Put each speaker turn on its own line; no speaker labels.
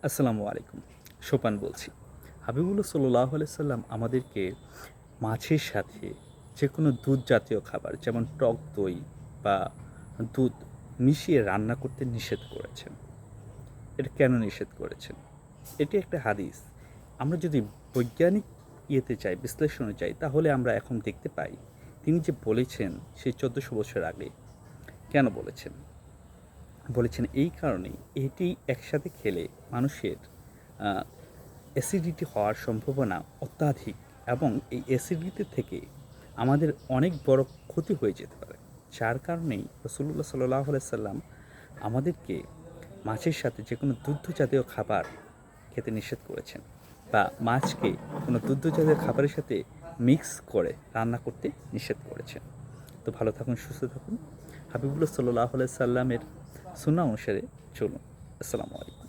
আসসালামু আলাইকুম। সোপান বলছি। হাবিবুল্লাহ সাল্লাল্লাহু আলাইহি সাল্লাম আমাদেরকে মাছের সাথে যেকোনো দুধ জাতীয় খাবার যেমন টক দই বা দুধ মিশিয়ে রান্না করতে নিষেধ করেছেন। এটা কেন নিষেধ করেছেন? এটি একটা হাদিস। আমরা যদি বৈজ্ঞানিক ইয়েতে যাই, বিশ্লেষণে যাই, তাহলে আমরা এখন দেখতে পাই তিনি যে বলেছেন সেই ১৪০০ বছর আগে। কেন বলেছেন? বলেছেন এই কারণেই, এটি একসাথে খেলে মানুষের আ অ্যাসিডিটি হওয়ার সম্ভাবনা অত্যাধিক এবং এই অ্যাসিডিটি থেকে আমাদের অনেক বড় ক্ষতি হয়ে যেতে পারে। যার কারণেই রাসূলুল্লাহ সাল্লাল্লাহু আলাইহি সাল্লাম আমাদেরকে মাছের সাথে যেকোনো দুগ্ধ জাতীয় খাবার খেতে নিষেধ করেছেন বা মাছকে কোনো দুগ্ধ জাতীয় খাবারের সাথে মিক্স করে রান্না করতে নিষেধ করেছেন। তো ভালো থাকুন, সুস্থ থাকুন। হাবিবুল্লাহ সাল্লাল্লাহু আলাইহি সাল্লামের সুন্নাহ অনুসারে চলুন। আসসালামু আলাইকুম।